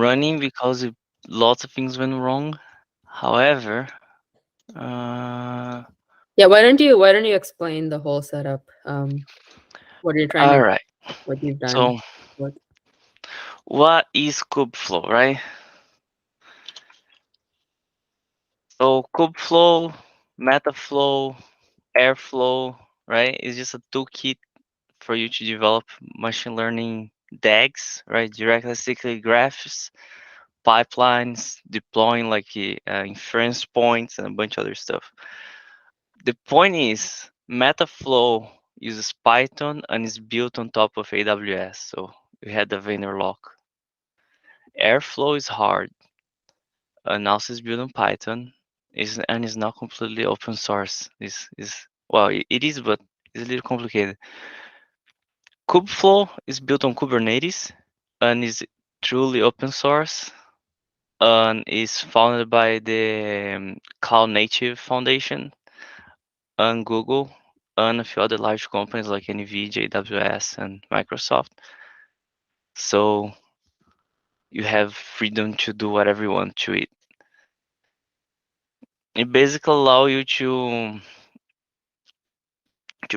running because lots of things went wrong. However, Yeah, why don't you explain the whole setup? What you're trying all to, right. what you've done. So, What? what is Kubeflow, right? So, Kubeflow, Metaflow, Airflow, right, is just a toolkit for you to develop machine learning DAGs, right? Direct acyclic graphs, pipelines, deploying like inference points and a bunch of other stuff. The point is, Metaflow uses Python and is built on top of AWS, so we had the vendor lock. Airflow is hard and also is built on Python, and is not completely open source. Is well, it is, but it's a little complicated. Kubeflow is built on Kubernetes and is truly open source and is founded by the Cloud Native Foundation and Google and a few other large companies like NVIDIA, AWS, and Microsoft. So you have freedom to do whatever you want to it. It basically allows you to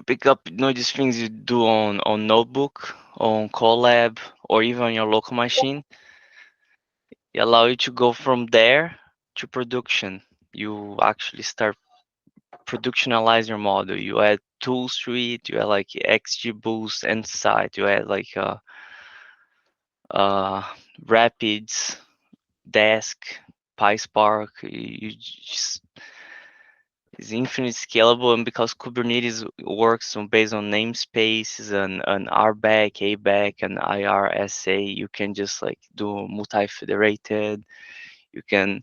pick up these things you do on notebook, on Colab, or even on your local machine. It allow you to go from there to production. You actually start productionalize your model. You add tools to it. You add like XGBoost Insight. You add like uh, Rapids, Desk, PySpark. You just it's infinite scalable, and because Kubernetes works based on namespaces and RBAC, ABAC, and IRSA, you can just like do multi-federated. You can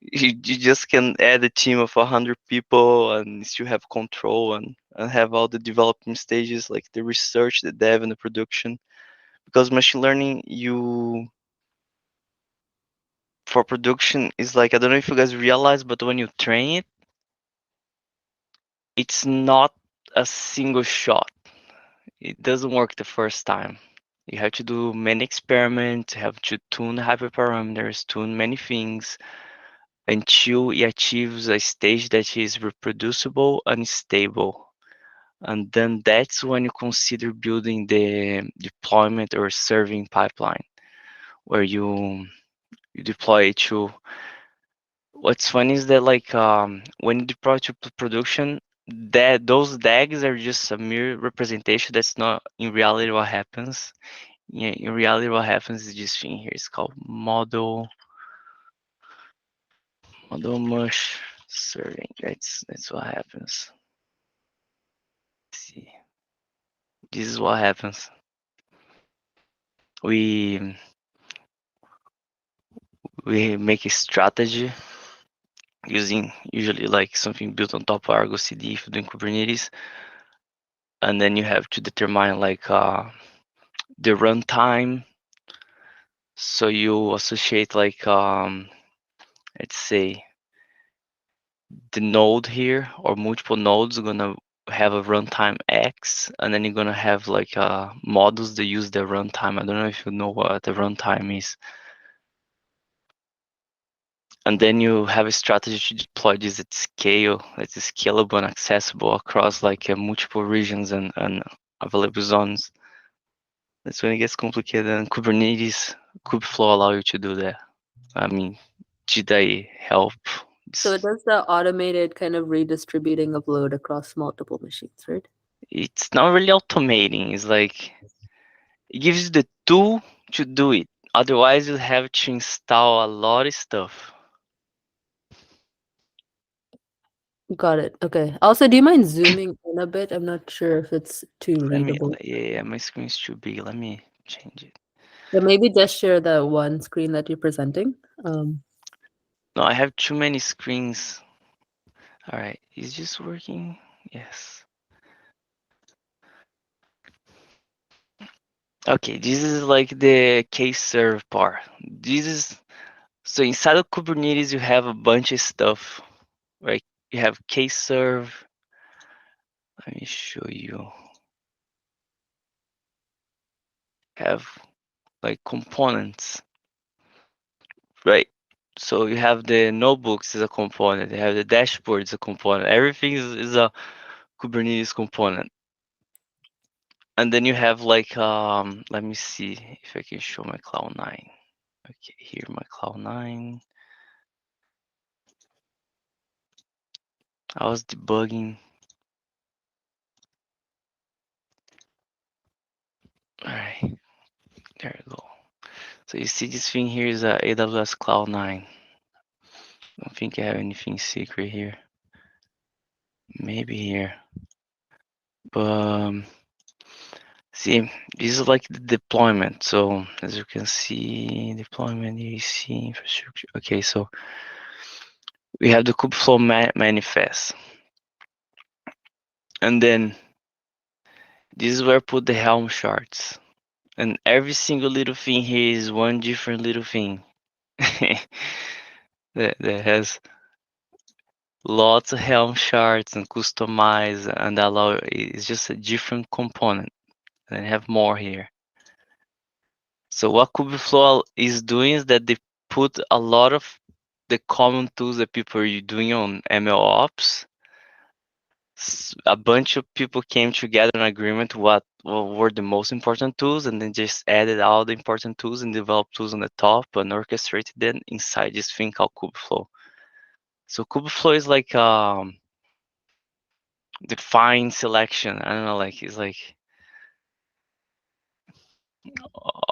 you just can add a team of 100 people and still have control and have all the development stages like the research, the dev, and the production. Because machine learning, you for production is like, I don't know if you guys realize, but when you train it, it's not a single shot. It doesn't work the first time. You have to do many experiments, you have to tune hyperparameters, tune many things until it achieves a stage that is reproducible and stable. And then that's when you consider building the deployment or serving pipeline, where you deploy it to. What's funny is that like when you deploy to production, that those DAGs are just a mere representation. That's not in reality what happens. Yeah, in reality, what happens is this thing here. It's called model mush serving. That's what happens. Let's see, this is what happens. We we make a strategy using usually like something built on top of Argo CD if you're doing Kubernetes, and then you have to determine like the runtime. So you associate like let's say the node here or multiple nodes are gonna have a runtime X, and then you're gonna have like models that use the runtime. I don't know if you know what the runtime is. And then you have a strategy to deploy this at scale that is scalable and accessible across like multiple regions and available zones. That's when it gets complicated. And Kubernetes, Kubeflow allow you to do that. I mean, did I help? So it does the automated kind of redistributing of load across multiple machines, right? It's not really automating. It's like it gives you the tool to do it. Otherwise, you have to install a lot of stuff. Got it. Okay. Also, do you mind zooming in a bit? I'm not sure if it's too Let me, readable. yeah, my screen's too big. Let me change it. Yeah, maybe just share the one screen that you're presenting. No, I have too many screens. All right, is this working? Yes. Okay, this is like the case serve part. This is so inside of Kubernetes you have a bunch of stuff, right? You have case serve. Let me show you. Have like components. right? So you have the notebooks as a component, you have the dashboard as a component. Everything is a Kubernetes component. And then you have like let me see if I can show my Cloud9. Okay, here my Cloud9. I was debugging. All right, there you go. So you see this thing here is a AWS Cloud9. Don't think I have anything secret here. Maybe here. But see, this is like the deployment. So as you can see, deployment, EAC, infrastructure. Okay, so we have the Kubeflow manifest. And then this is where I put the Helm charts. And every single little thing here is one different little thing. that has lots of Helm charts and customize and allow. It's just a different component. And I have more here. So what Kubeflow is doing is that they put a lot of the common tools that people are doing on MLOps. A bunch of people came together in agreement what were the most important tools, and then just added all the important tools and developed tools on the top and orchestrated them inside this thing called Kubeflow. So Kubeflow is like the fine selection. I don't know, like it's like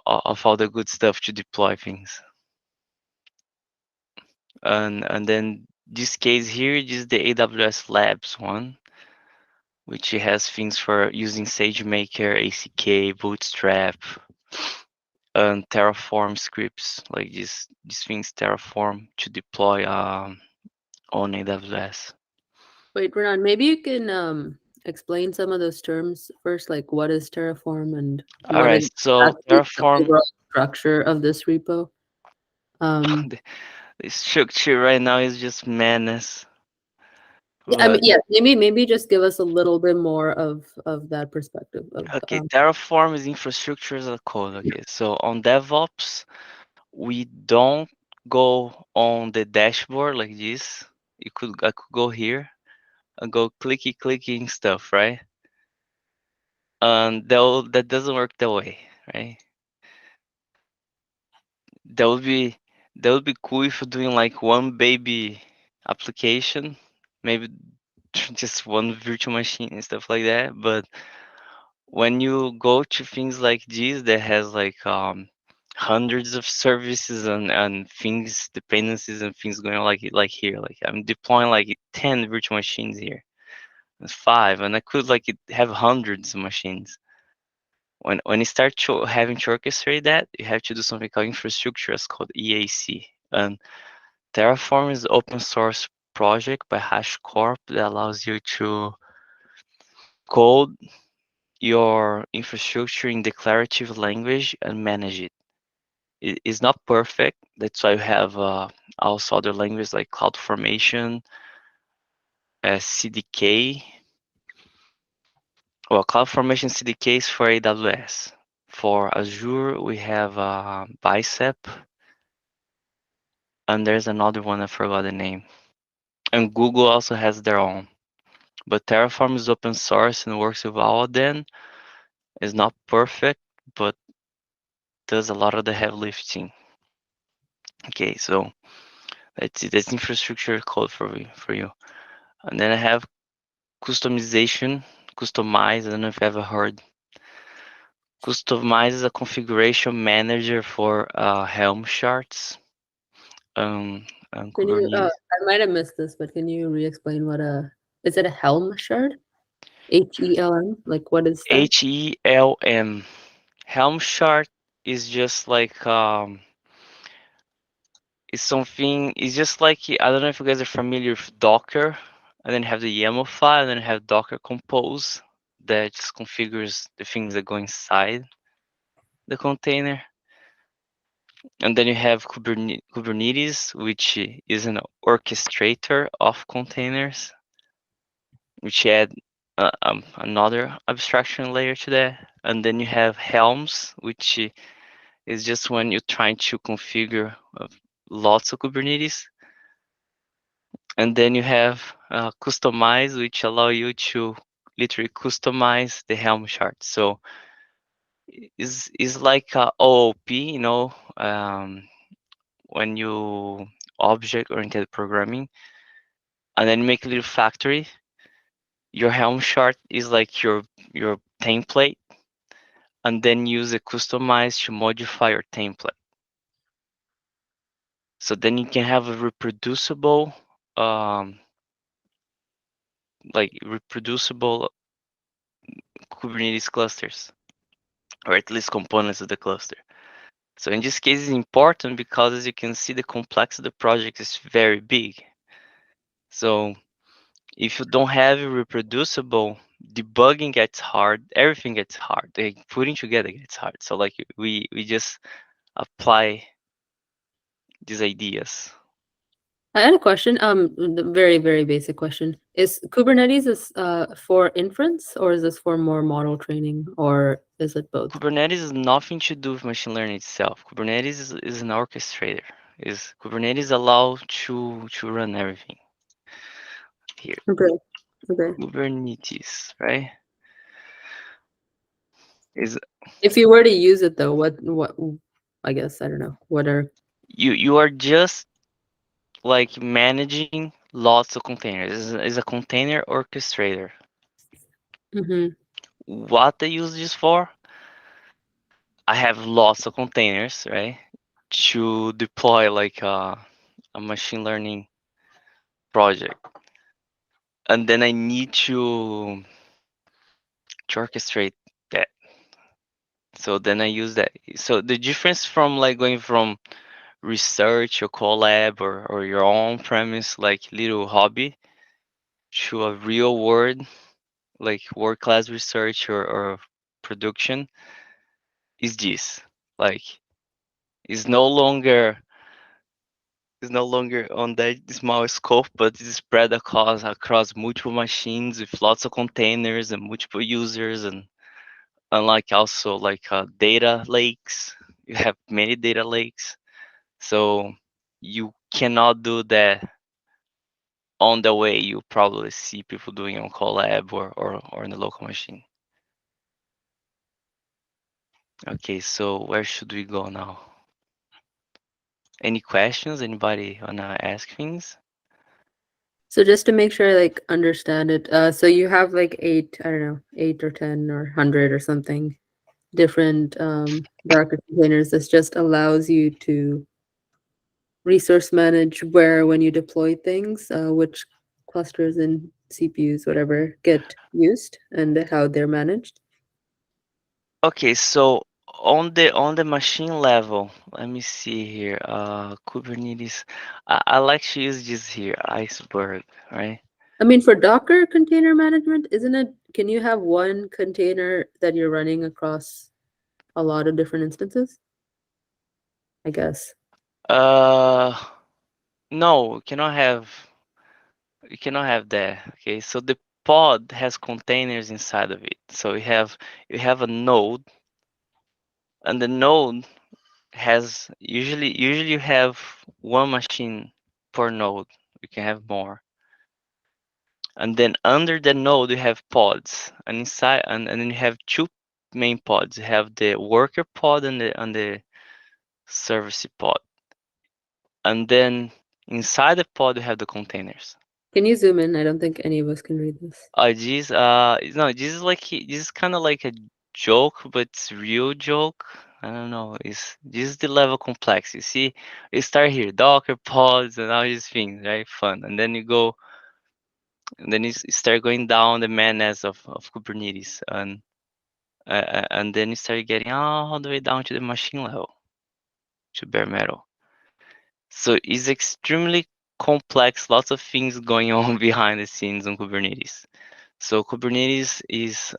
of all the good stuff to deploy things. And then this case here is the AWS Labs one, which has things for using SageMaker, ACK, Bootstrap, and Terraform scripts, like these things Terraform to deploy on AWS. Wait, Renan, maybe you can explain some of those terms first, like what is Terraform and All what right, is so actually the Terraform, overall structure of this repo. Um, the, the structure right now is just madness. yeah, I mean, But yeah, maybe just give us a little bit more of that perspective of okay, Terraform is infrastructure as a code. Okay, so on DevOps, we don't go on the dashboard like this. I could go here and go clicking stuff, right? And that doesn't work that way, right? That would be that would be cool if you're doing like one baby application, maybe just one virtual machine and stuff like that. But when you go to things like this that has like hundreds of services and things, dependencies and things going on like here, like I'm deploying like 10 virtual machines here. It's five, and I could like have hundreds of machines. When you start having to orchestrate that, you have to do something called infrastructure, it's called EAC. And Terraform is an open source project by HashiCorp that allows you to code your infrastructure in declarative language and manage it. It is not perfect. That's why we have also other languages like CloudFormation, CDK. Well, CloudFormation CDK is for AWS. For Azure, we have Bicep, and there's another one I forgot the name. And Google also has their own. But Terraform is open source and works with all of them. It's not perfect, but does a lot of the heavy lifting. Okay, so that's it. That's infrastructure code for you. And then I have customization, customize. I don't know if you ever heard. Customize is a configuration manager for Helm charts and can you? Kubernetes. I might have missed this, but can you re-explain what a is it a Helm shard? HELM? Like what is that? HELM. Helm chart is just like it's something. It's just like I don't know if you guys are familiar with Docker, and then you have the YAML file, and then you have Docker Compose that just configures the things that go inside the container. And then you have Kubernetes, which is an orchestrator of containers, which add another abstraction layer to that. And then you have Helms, which is just when you're trying to configure. lots of Kubernetes. And then you have customize, which allow you to literally customize the Helm chart. So is like a OOP, when you object-oriented programming, and then make a little factory. Your Helm chart is like your template, and then use a customize to modify your template. So then you can have a um, reproducible Kubernetes clusters, or at least components of the cluster. So in this case, it's important because as you can see, the complexity of the project is very big. So if you don't have it reproducible, debugging gets hard, everything gets hard. Like putting together gets hard. So like we just apply these ideas. I had a question. The very, very basic question. Is Kubernetes for inference or is this for more model training or is it both? Kubernetes has nothing to do with machine learning itself. Kubernetes is an orchestrator. Is Kubernetes allow to run everything here. Okay. Okay. Kubernetes, right? Is If you were to use it though, what I guess I don't know. What are you are just like managing lots of containers. Is a container orchestrator. hmm What they use this for? I have lots of containers, right? To deploy like a machine learning project, and then I need to orchestrate that. So then I use that. So the difference from like going from research or collab or your own premise like little hobby to a real world like world class research or production is this. Like is no longer is no longer on that small scope, but is spread across multiple machines with lots of containers and multiple users, and unlike also like data lakes. You have many data lakes, so you cannot do that on the way you probably see people doing on Collab or in the local machine. Okay, so where should we go now? Any questions? Anybody wanna ask things? so just to make sure I like understand it, so you have like eight, I don't know, 8 or 10 or 100 or something different Docker containers. This just allows you to resource manage where when you deploy things, which clusters and CPUs, whatever, get used and how they're managed. Okay, so on the machine level, let me see here. Kubernetes. I like to use this here, iceberg, right? I mean, for Docker container management, isn't it? Can you have one container that you're running across a lot of different instances? I guess. Uh, no, you cannot have that. Okay, so the pod has containers inside of it. So you have a node, and the node has usually you have one machine per node. You can have more. And then under the node you have pods. And inside and then you have two main pods. You have the worker pod and the service pod. And then inside the pod you have the containers. Can you zoom in? I don't think any of us can read this. This no, this is kind of like a joke, but it's real joke. I don't know. This is the level complex. You see, you start here, Docker pods and all these things, right? Fun, and then you go, and then you start going down the madness of Kubernetes, and then you start getting all the way down to the machine level, to bare metal. So it's extremely complex. Lots of things going on behind the scenes on Kubernetes. So Kubernetes is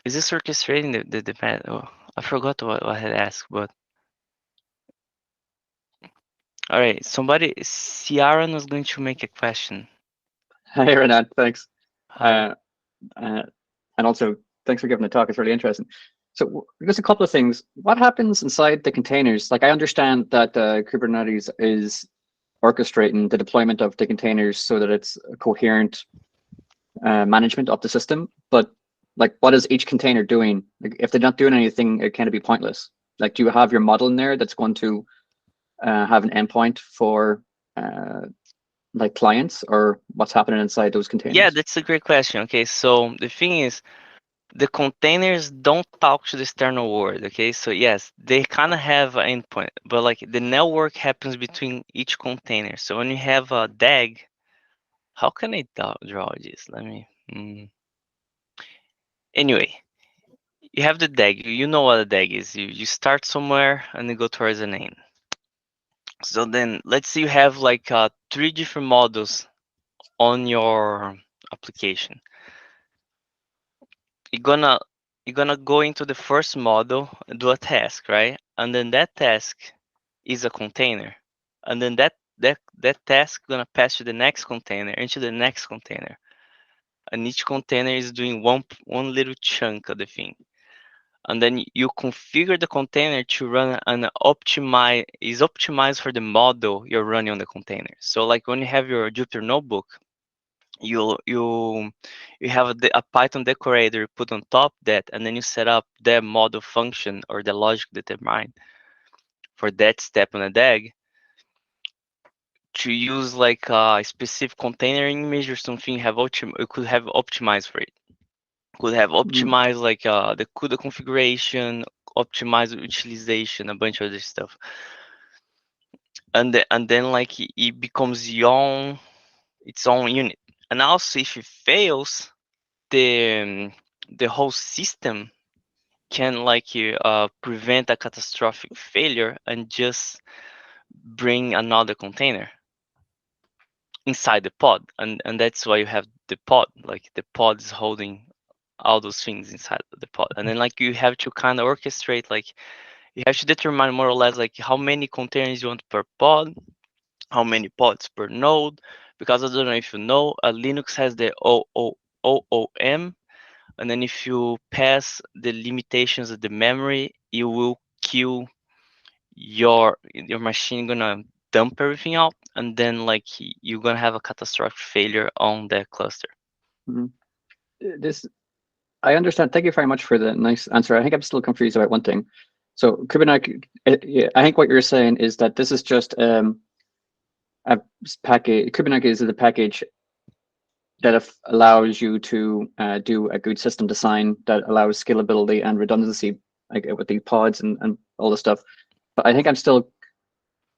this orchestrating the oh, I forgot what I had asked, but all right. Somebody, Ciaran was going to make a question. Hey, Renat, thanks. Hi. Uh, uh, and also, thanks for giving the talk. It's really interesting. So there's a couple of things. What happens inside the containers? Like I understand that Kubernetes is orchestrating the deployment of the containers so that it's a coherent management of the system. But like, what is each container doing? Like, if they're not doing anything, it can be pointless. Like, do you have your model in there that's going to have an endpoint for like clients, or what's happening inside those Yeah, containers? that's a great question. Okay, so the thing is, the containers don't talk to the external world. Okay, so yes, they kind of have an endpoint, but like the network happens between each container. So when you have a DAG, how can I draw this? Let me. Anyway, you have the DAG. You know what a DAG is. You start somewhere and you go towards an end. So then let's say you have like three different models on your application. You're gonna you're gonna go into the first model and do a task, right? And then that task is a container. And then that task gonna pass to the next container, into the next container. And each container is doing one little chunk of the thing. And then you configure the container to run an optimized for the model you're running on the container. So like when you have your Jupyter notebook, you you you have a Python decorator you put on top that, and then you set up the model function or the logic determined for that step on the DAG to use like a specific container image or something. You could have optimized for it. Could have Mm, optimized like the CUDA configuration, optimize utilization, a bunch of other stuff, and then like it becomes its own unit. And also, if it fails, the whole system can like prevent a catastrophic failure and just bring another container inside the pod, and that's why you have the pod. Like the pod is holding all those things inside the pod, and then like you have to kind of orchestrate, like you have to determine more or less like how many containers you want per pod, how many pods per node, because I don't know if you know, Linux has the OOM. And then if you pass the limitations of the memory, you will kill your machine, gonna dump everything out, and then like you're gonna have a catastrophic failure on the cluster. mm. This I understand. Thank you very much for the nice answer. I think I'm still confused about one thing. So Kubernetes, yeah, I think what you're saying is that this is just a package. Kubernetes is a package that allows you to do a good system design that allows scalability and redundancy, like with the pods and all the stuff. But I think I'm still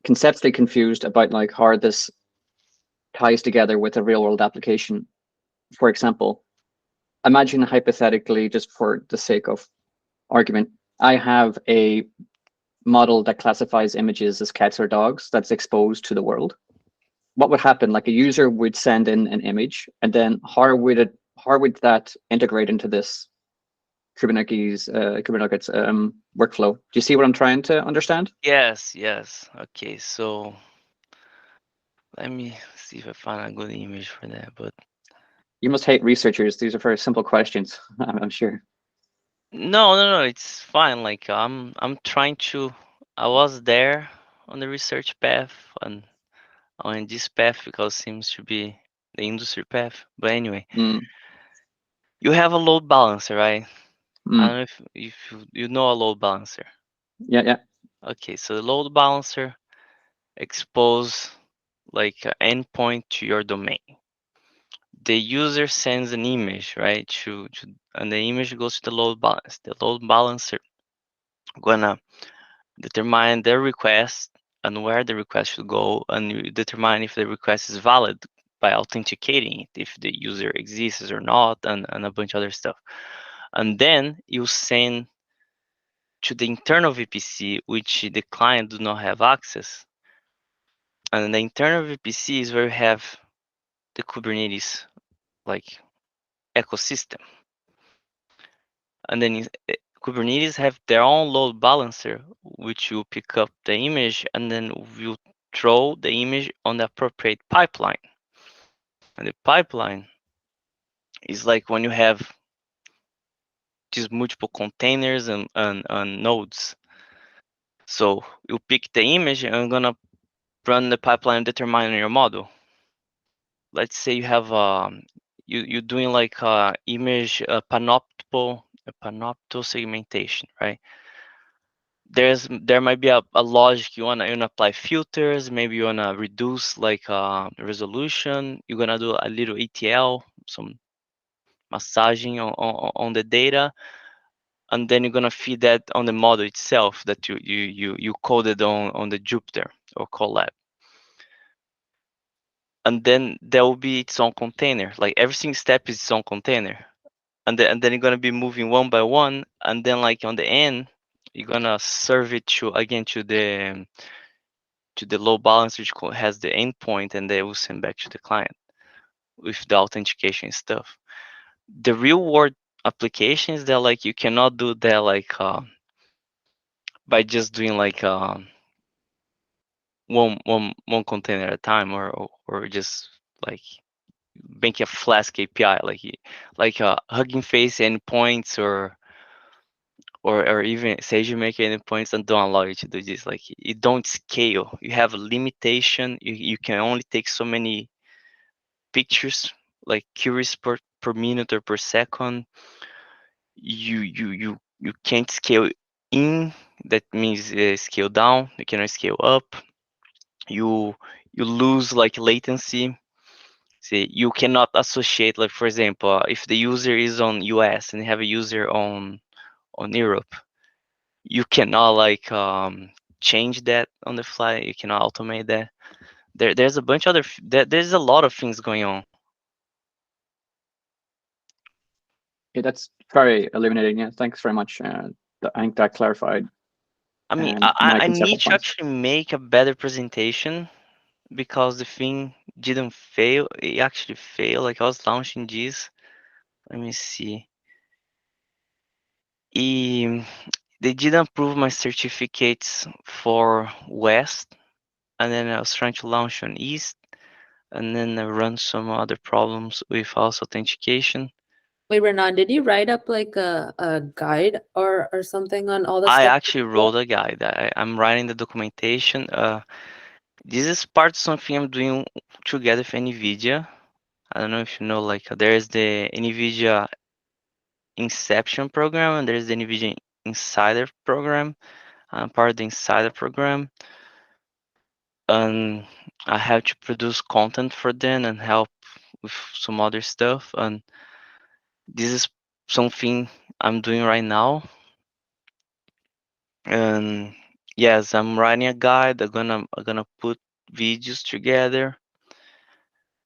conceptually confused about like how this ties together with a real world application. For example, imagine hypothetically, just for the sake of argument, I have a model that classifies images as cats or dogs that's exposed to the world. What would happen? Like a user would send in an image, and then how would that integrate into this Kubernetes workflow? Do you see what I'm trying to understand? Yes, yes. Okay, so let me see if I find a good image for that. But You must hate researchers. These are very simple questions. I'm sure. no, it's fine. Like I'm trying to. I was there on the research path and on this path because it seems to be the industry path. But anyway, Mm, you have a load balancer, right? I don't mm. know if you know a load balancer. Yeah, yeah. Okay, so the load balancer expose like an endpoint to your domain. The user sends an image, right? And the image goes to the load balance. The load balancer gonna determine the request and where the request should go, and you determine if the request is valid by authenticating it, if the user exists or not, and a bunch of other stuff. And then you send to the internal VPC, which the client do not have access. And the internal VPC is where you have the Kubernetes like ecosystem. And then Kubernetes have their own load balancer, which will pick up the image and then will throw the image on the appropriate pipeline. And the pipeline is like when you have these multiple containers and nodes. So you pick the image and I'm gonna run the pipeline and determine your model. Let's say you have you're doing like image panoptical segmentation, right? There might be a logic you wanna apply filters, maybe you wanna reduce like resolution. You're gonna do a little ETL, some massaging on the data, and then you're gonna feed that on the model itself that you coded on the Jupyter or Colab. And then there will be its own container. Like every single step is its own container. And then you're gonna be moving one by one, and then like on the end, you're gonna serve it to the load balancer which has the endpoint, and they will send back to the client with the authentication stuff. The real world applications that like you cannot do that like by just doing like one container at a time, or just like make a Flask API like Hugging Face endpoints or even SageMaker endpoints that don't allow you to do this. Like you don't scale. You have a limitation. You can only take so many pictures, like queries per minute or per second. You can't scale in. That means scale down. You cannot scale up. You you lose like latency. See, you cannot associate, like for example, if the user is on US and you have a user on Europe, you cannot like change that on the fly. You cannot automate that. There's a bunch of there's a lot of things going on. Yeah, that's very illuminating. Yeah, thanks very much. I think that clarified I mean, my I conceptual need to points. actually make a better presentation because the thing didn't fail. It actually failed. Like I was launching this. Let me see. E, they didn't approve my certificates for West, and then I was trying to launch on East, and then I run some other problems with false authentication. Wait, Renan, did you write up like a guide or something on all the I stuff? actually wrote a guide. I'm writing the documentation. This is part of something I'm doing together with NVIDIA. I don't know if you know, like there's the NVIDIA Inception program and there's the NVIDIA Insider program. I'm part of the Insider program, and I have to produce content for them and help with some other stuff. And this is something I'm doing right now. And yes, I'm writing a guide. I'm gonna put videos together.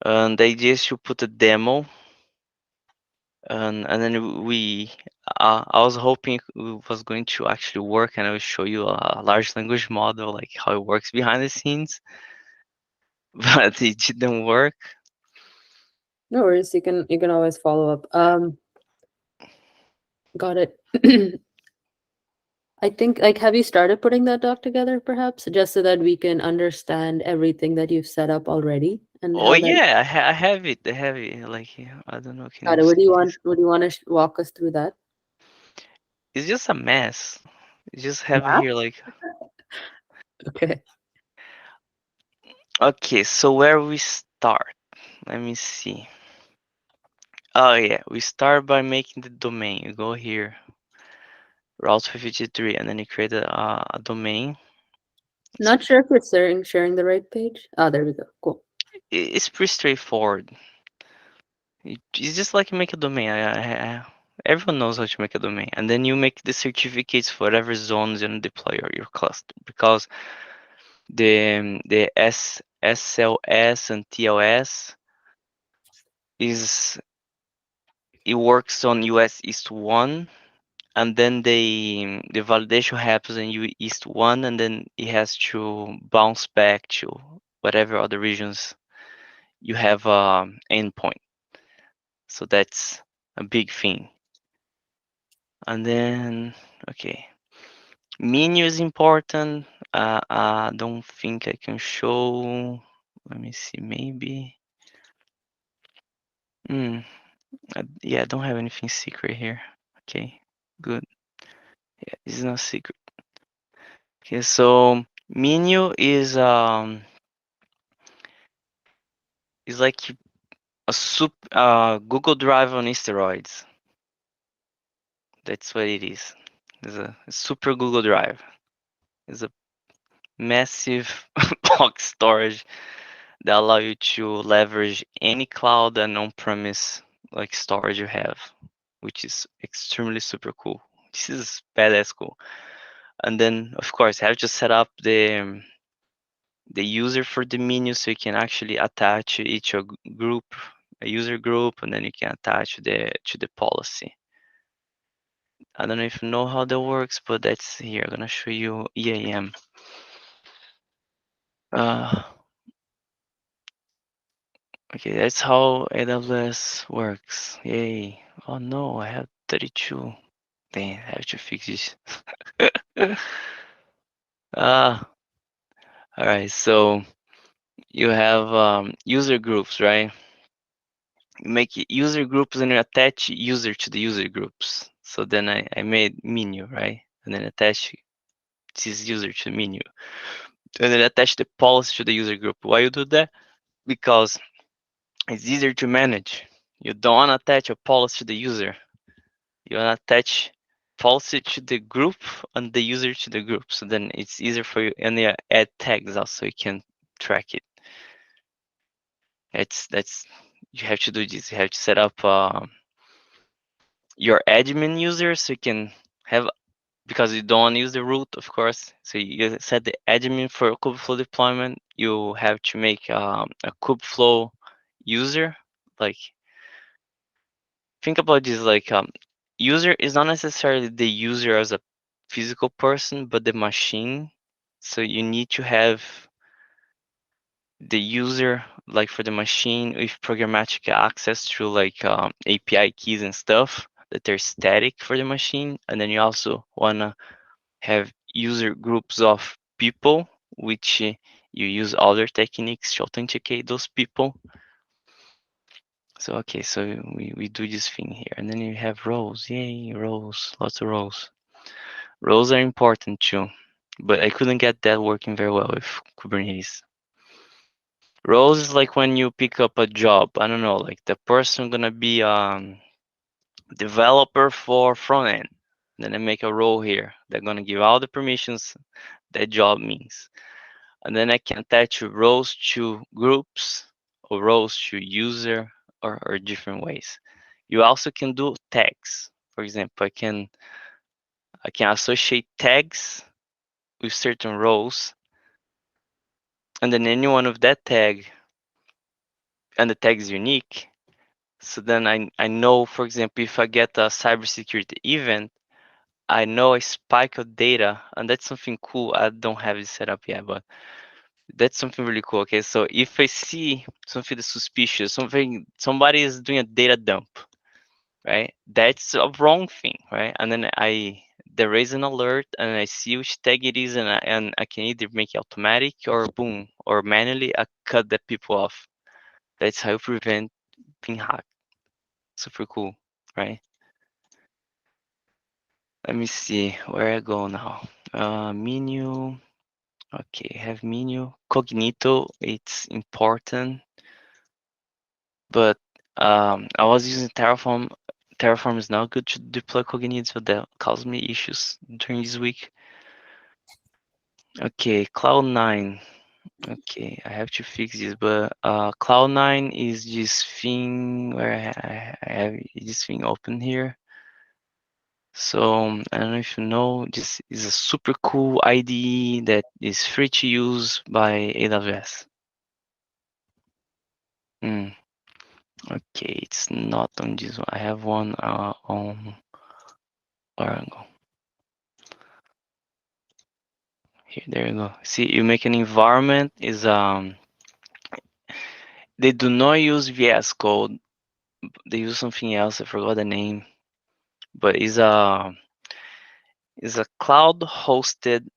And the idea is to put a demo, and then I was hoping it was going to actually work, and I will show you a large language model, like how it works behind the scenes, but it didn't work. No worries, you can always follow up. Got it. I think like have you started putting that doc together perhaps just so that we can understand everything that you've set up already and Oh how that yeah, I have it. I have it. Like I don't know. Can got you it. see this? Would you want to walk us through that? It's just a mess. You just have it Yeah. here. Like Okay. okay, so where we start? Let me see. Oh yeah, we start by making the domain. You go here, Route 53, and then you create a domain. It's, Not sure if you're sharing the right page. Oh, there we go. Cool. it's pretty straightforward. It's just like you make a domain. Everyone knows how to make a domain, and then you make the certificates for whatever zones you deploy your cluster, because the SLS and TLS is it works on US East 1, and then the validation happens in U East 1, and then it has to bounce back to whatever other regions you have endpoint. So that's a big thing. And then okay, menu is important. I don't think I can show. Let me see, maybe. Hmm. Yeah, I don't have anything secret here. Okay. Good. Yeah, this is not secret. Okay, so menu is like a Google Drive on steroids. That's what it is. It's a super Google Drive. It's a massive block storage that allow you to leverage any cloud and on-premise like storage you have, which is extremely super cool. This is badass cool. And then of course you have to set up the user for the menu so you can actually attach each group, a user group, and then you can attach the policy. I don't know if you know how that works, but that's here. I'm gonna show you EAM. Uh, okay, that's how AWS works. Yay. Oh no, I have 32. Dang, I have to fix this. Ah, all right. So you have user groups, right? You make user groups and you attach user to the user groups. So then I made menu, right? And then attach this user to menu. And then attach the policy to the user group. Why you do that? Because it's easier to manage. You don't want to attach a policy to the user. You want to attach policy to the group and the user to the group. So then it's easier for you. And you add tags also. You can track it. That's you have to do this. You have to set up your admin user so you can have, because you don't use the root, of course. So you set the admin for Kubeflow deployment. You have to make a Kubeflow user. Like, think about this, like user is not necessarily the user as a physical person, but the machine. So you need to have the user, like for the machine, with programmatic access through like API keys and stuff that they're static for the machine. And then you also wanna have user groups of people, which you use other techniques to authenticate those people. So okay, so we do this thing here, and then you have roles. Yay, roles, lots of roles. Roles are important too, but I couldn't get that working very well with Kubernetes. Roles is like when you pick up a job. I don't know, like the person gonna be developer for front end. Then I make a role here. They're gonna give all the permissions that job means. And then I can attach roles to groups or roles to user or different ways. You also can do tags. For example, I can associate tags with certain roles, and then anyone with that tag, and the tag is unique. So then I know, for example, if I get a cybersecurity event, I know a spike of data, and that's something cool. I don't have it set up yet, but that's something really cool. Okay, so if I see something that's suspicious, somebody is doing a data dump, right? That's a wrong thing, right? And then there is an alert, and I see which tag it is, and I can either make it automatic or boom, or manually I cut the people off. That's how you prevent being hacked. Super cool, right? Let me see where I go now. Menu. Okay, have menu. Cognito, it's important, but I was using Terraform. Terraform is not good to deploy Cognito, so that caused me issues during this week. Okay, Cloud9. Okay, I have to fix this, but Cloud9 is this thing where I have this thing open here. So I don't know if you know, this is a super cool IDE that is free to use by AWS. Mm, okay, it's not on this one. I have one on Oracle. Here, there you go. See, you make an environment is they do not use VS Code. They use something else. I forgot the name, but is a cloud hosted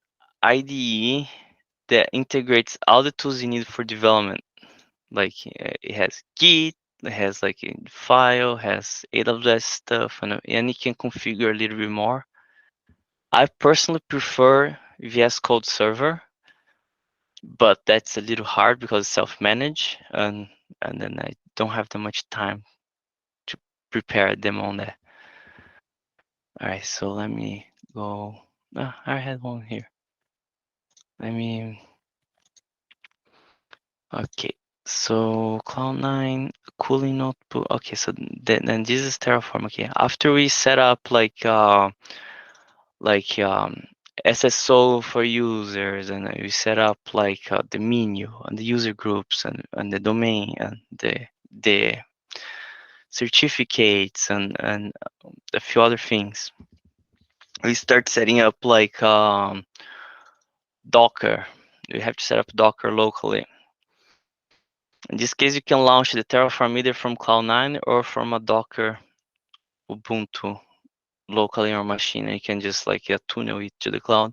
IDE that integrates all the tools you need for development. Like it has Git, It has like a file, has AWS stuff, and you can configure a little bit more. I personally prefer VS Code Server, but that's a little hard because it's self-managed, and then I don't have that much time to prepare them on that. All right, so let me go. I had one here. Let me. Okay, so Cloud9 cooling notebook. Okay, so then this is Terraform. Okay, after we set up like SSO for users, and we set up like the menu and the user groups and the domain and the certificates and a few other things. We start setting up like Docker. We have to set up Docker locally. In this case, you can launch the Terraform either from Cloud9 or from a Docker Ubuntu locally on your machine, and you can just like tunnel it to the cloud.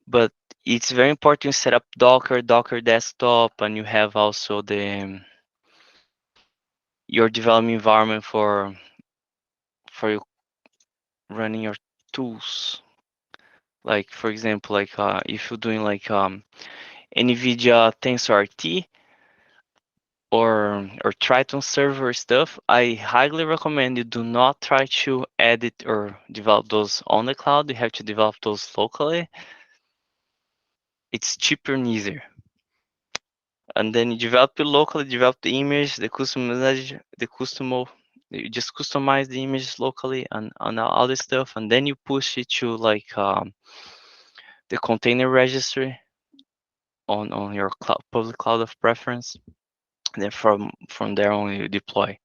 But it's very important to set up Docker desktop, and you have also your development environment for you running your tools. Like for example, like if you're doing like NVIDIA TensorRT or Triton server stuff, I highly recommend you do not try to edit or develop those on the cloud. You have to develop those locally. It's cheaper and easier. And then you develop it locally, develop the image, the you just customize the image locally and all this stuff, and then you push it to like the container registry on your public cloud of preference. And then from there on you deploy.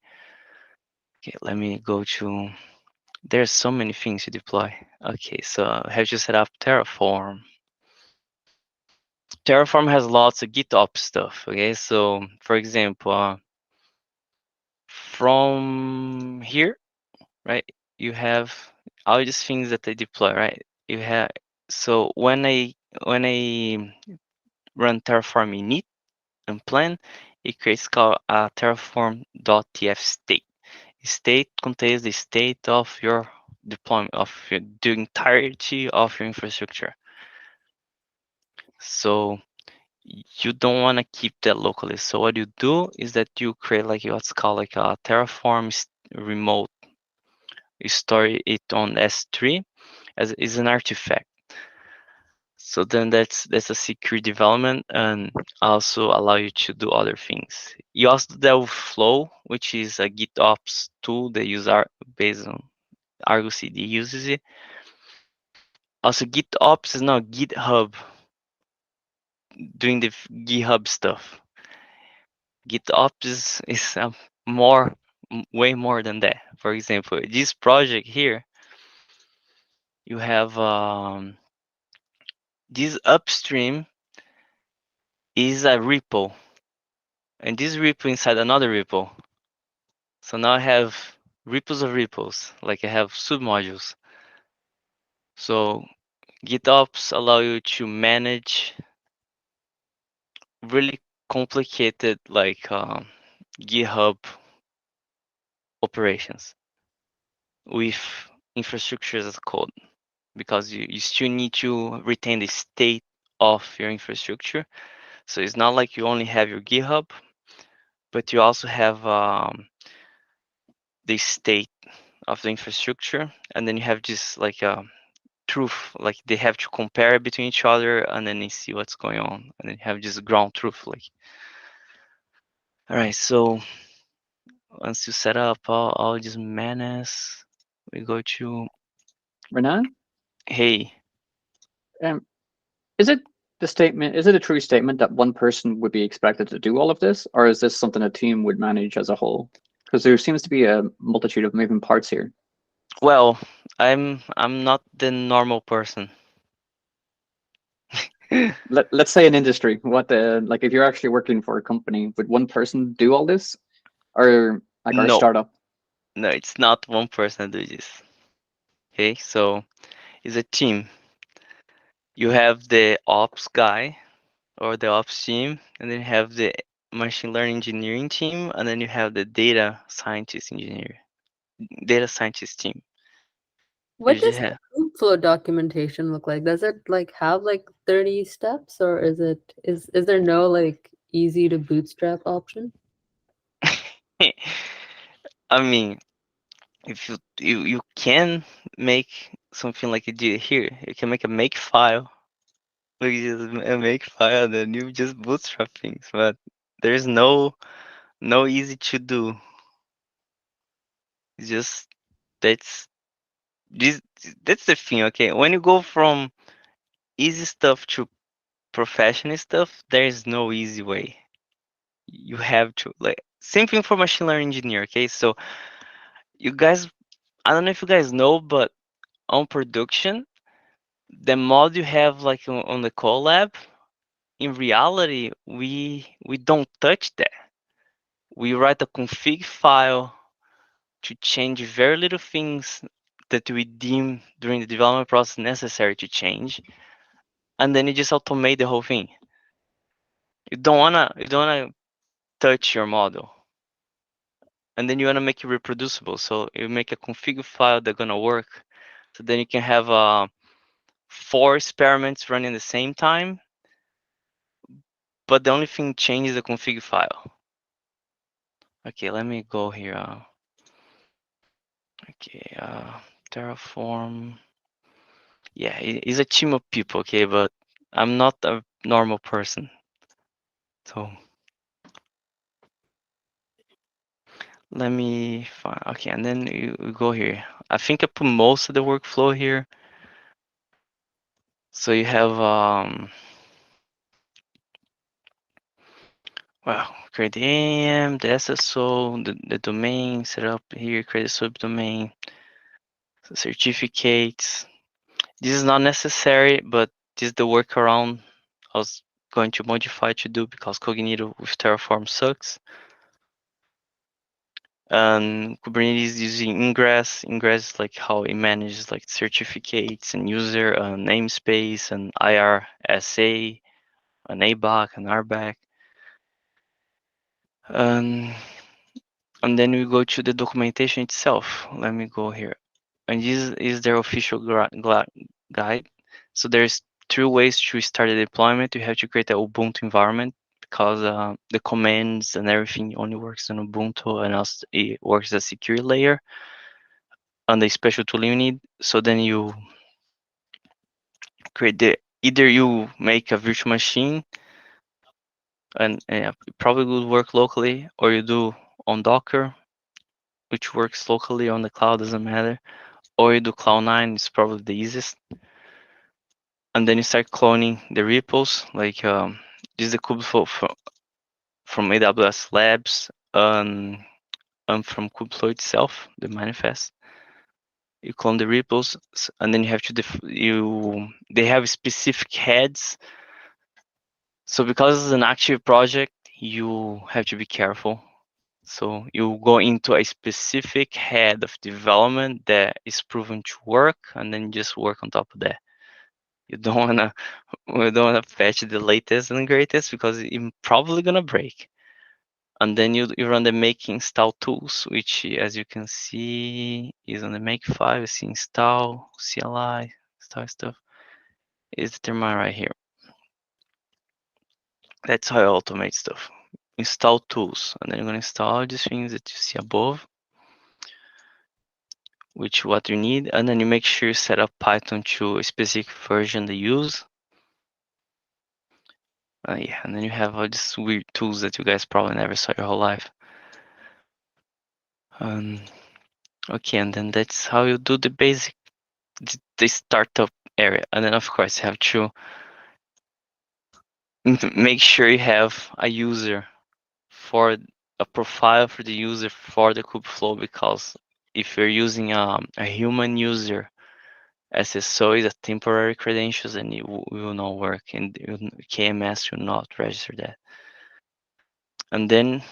Okay, let me go to. There's so many things to deploy. Okay, so I have you set up Terraform. Terraform has lots of GitOps stuff. Okay, so for example, from here, right, you have all these things that I deploy, right? You have so when I run Terraform init and plan, it creates called a terraform.tf state. State contains the state of your deployment of the entirety of your infrastructure. So you don't want to keep that locally. So what you do is that you create like what's called like a Terraform remote. You store it on S3 as is an artifact. So then that's a secure development and also allow you to do other things. You also do that with Flow, which is a GitOps tool that use based on Argo CD uses it. Also, GitOps is now GitHub doing the GitHub stuff. GitOps is more, way more than that. For example, this project here, you have this upstream is a repo, and this repo inside another repo. So now I have repos of repos, like I have submodules. So GitOps allow you to manage really complicated like GitHub operations with infrastructure as code because you still need to retain the state of your infrastructure. So it's not like you only have your GitHub, but you also have the state of the infrastructure, and then you have just like a truth, like they have to compare between each other, and then you see what's going on, and then you have just ground truth. Like, all right, so once you set up all this menace, we go to Renan, hey. um, is it the statement? Is it a true statement that one person would be expected to do all of this, or is this something a team would manage as a whole? Because there seems to be a multitude of moving parts here. Well, I'm not the normal person. Let's say in industry, what the like if you're actually working for a company, would one person do all this, or like our No, startup? no, it's not one person do this. Okay, so it's a team. You have the ops guy or the ops team, and then you have the machine learning engineering team, and then you have the data scientist team. You What just does have the Kubeflow documentation look like? Does it like have like 30 steps, or is there no like easy to bootstrap option? I mean, if you can make something like you did here, you can make a make file. Like just a make file, then you just bootstrap things. But there's no easy to do. It's just that's this that's the thing. Okay, when you go from easy stuff to professional stuff, there is no easy way. You have to like same thing for machine learning engineer. Okay, so you guys, I don't know if you guys know, but on production, the mod you have like on the collab, in reality, we don't touch that. We write a config file to change very little things that we deem during the development process necessary to change, and then you just automate the whole thing. You don't wanna touch your model, and then you wanna make it reproducible. So you make a config file that's gonna work. So then you can have 4 experiments running at the same time, but the only thing changes the config file. Okay, let me go here. Okay, Terraform. Yeah, it's a team of people. Okay, but I'm not a normal person. So let me find. Okay, and then you go here. I think I put most of the workflow here. So you have well, create the AM, the SSO, the domain, set up here, create a subdomain, certificates. This is not necessary, but this is the workaround I was going to modify to do because Cognito with Terraform sucks. And Kubernetes using Ingress. Ingress is like how it manages like certificates and user namespace and IRSA, an ABAC, an RBAC. Um, and then we go to the documentation itself. Let me go here. And this is their official guide. So there's 3 ways to start the deployment. You have to create an Ubuntu environment because the commands and everything only works on Ubuntu, and also it works as a security layer on the special tool you need. So then you create either you make a virtual machine and it probably would work locally, or you do on Docker, which works locally on the cloud, doesn't matter, or you do Cloud9, it's probably the easiest. And then you start cloning the repos, like this is the Kubeflow from AWS Labs and from Kubeflow itself, the manifest. You clone the repos, and then you have to they have specific heads. So because it's an active project, you have to be careful. So you go into a specific head of development that is proven to work, and then just work on top of that. You don't wanna we don't wanna patch the latest and greatest because it's probably gonna break. And then you run the make install tools, which as you can see is on the make file. You see install, CLI, install stuff. Is determined right here. That's how I automate stuff. Install tools, and then you're gonna install all these things that you see above, which what you need, and then you make sure you set up Python to a specific version they use. Yeah, and then you have all these weird tools that you guys probably never saw your whole life. Okay, and then that's how you do the basic, the startup area, and then of course you have to make sure you have a user for a profile for the user for the Kubeflow, because if you're using a human user SSO is a temporary credentials, and it will not work, and KMS will not register that. And then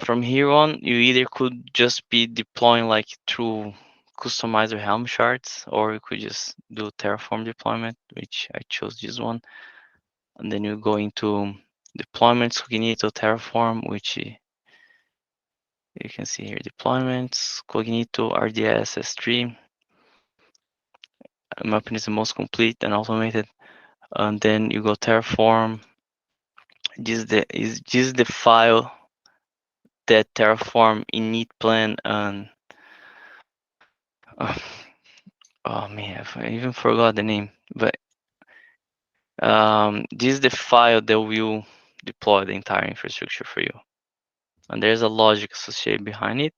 from here on, you either could just be deploying like through customizer Helm charts, or you could just do Terraform deployment, which I chose this one. And then you go into deployments, Cognito, Terraform, which you can see here, deployments, Cognito, RDS, S3. Mapping is the most complete and automated. And then you go Terraform. This is the file that Terraform init plan and uh, oh man, I even forgot the name. But this is the file that will deploy the entire infrastructure for you. And there's a logic associated behind it.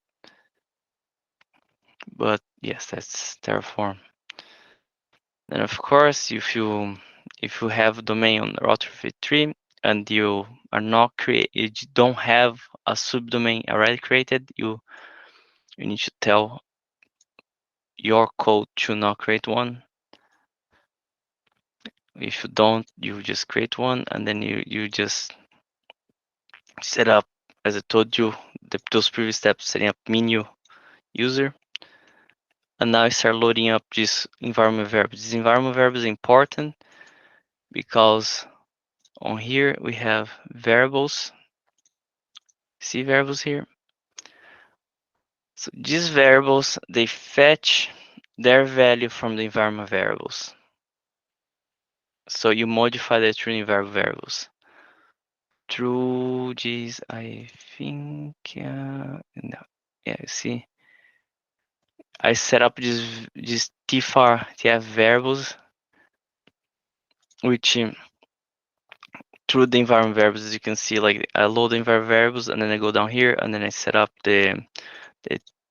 But yes, that's Terraform. And of course, if you have a domain on router 53 and you are not you don't have a subdomain already created, you need to tell your code to not create one. If you don't, you just create one, and then you just set up, as I told you, those previous steps, setting up menu user. And now I start loading up this environment variable. This environment variable is important because on here we have variables. See variables here? So these variables, they fetch their value from the environment variables. So you modify the true environment variables. Through these, I think, no. Yeah, you see, I set up these TF variables, which through the environment variables, as you can see, like I load the environment variables and then I go down here and then I set up the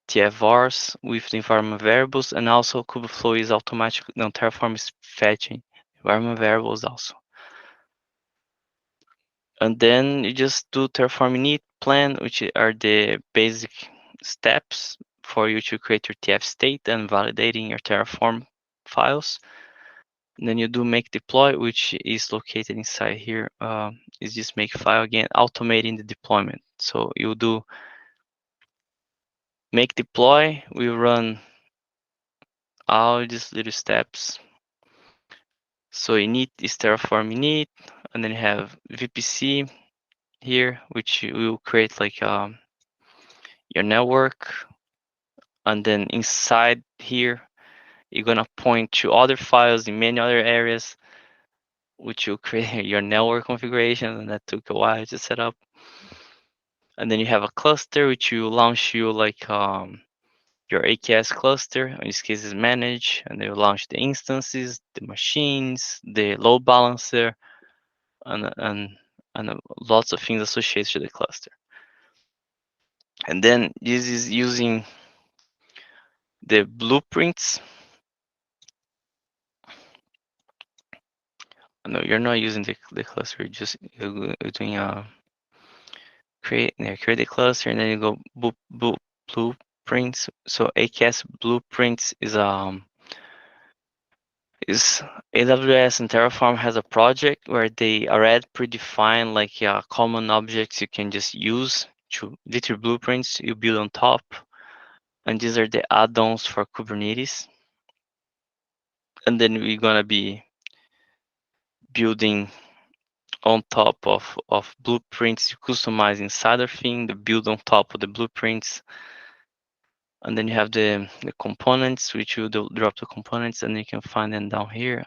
TFVars with the environment variables, and also Kubeflow is automatic. No, Terraform is fetching environment variables also. And then you just do Terraform init plan, which are the basic steps for you to create your TF state and validating your Terraform files. And then you do make deploy, which is located inside here. Is just make file again, automating the deployment. So you do make deploy. We run all these little steps. So init is Terraform init, and then you have VPC here, which will create like your network. And then inside here, you're gonna point to other files in many other areas, which will create your network configuration, and that took a while to set up. And then you have a cluster, which will launch you like your AKS cluster. In this case, is manage, and they will launch the instances, the machines, the load balancer, and lots of things associated to the cluster. And then this is using the blueprints. No, you're not using the cluster. You're doing create the cluster, and then you go blueprints. So AKS blueprints is AWS and Terraform has a project where they already predefine like common objects you can just use to literally blueprints you build on top. And these are the add-ons for Kubernetes. And then we're gonna be building on top of blueprints, you customize inside of thing, the build on top of the blueprints. And then you have the components, which you drop the components, and you can find them down here.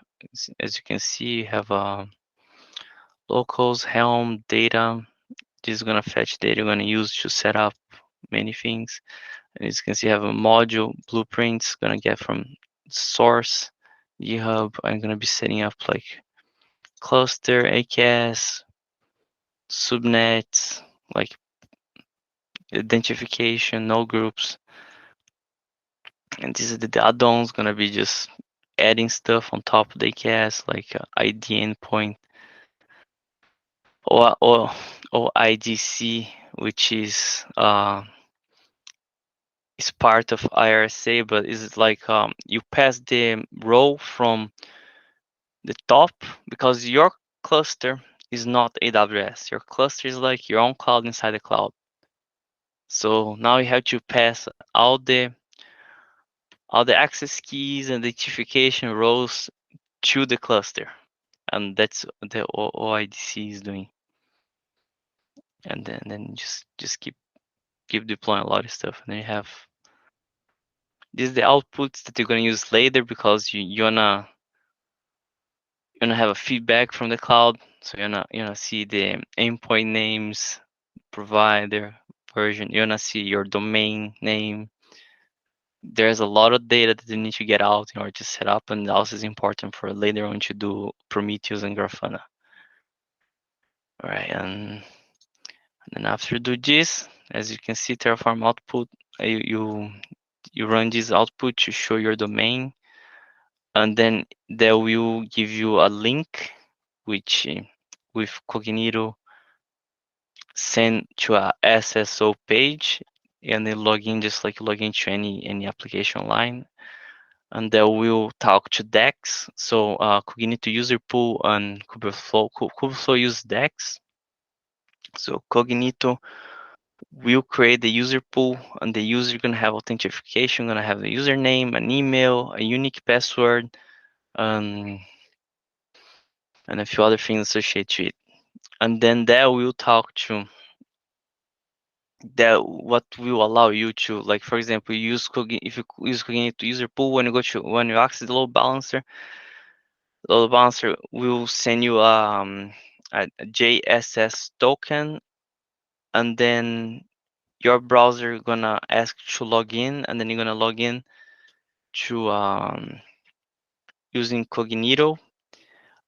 As you can see, you have locals, Helm, data. This is gonna fetch data you're gonna use to set up many things. And as you can see, you have a module blueprints gonna get from source, GitHub. I'm gonna be setting up like cluster, AKS, subnets, like identification, node groups. And this is the add-ons gonna be just adding stuff on top of the AKS, like ID endpoint or IDC, which is part of IRSA, but is like you pass the row from the top, because your cluster is not AWS. Your cluster is like your own cloud inside the cloud. So now you have to pass all the access keys and identification rows to the cluster, and that's the OIDC is doing. and then just keep deploying a lot of stuff. And then you have this is the outputs that you're gonna use later because you wanna have a feedback from the cloud. So you wanna see the endpoint names, provider version. You wanna see your domain name. There's a lot of data that you need to get out in order to set up, and also is important for later on to do Prometheus and Grafana. All right, and then after you do this, as you can see, Terraform output, you run this output to show your domain, and then they will give you a link, which with Cognito send to a SSO page, and then log in just like log into any application line, and they will talk to DEX. So Cognito user pool and Kubeflow. Kubeflow use DEX. So Cognito will create the user pool, and the user gonna have authentication, gonna have the username, an email, a unique password, um, and a few other things associated to it. And then that will talk to that what will allow you to, like, for example, if you use Cognito user pool, when you access the load balancer will send you a JSS token, and then your browser gonna ask to log in, and then you're gonna log in to using Cognito.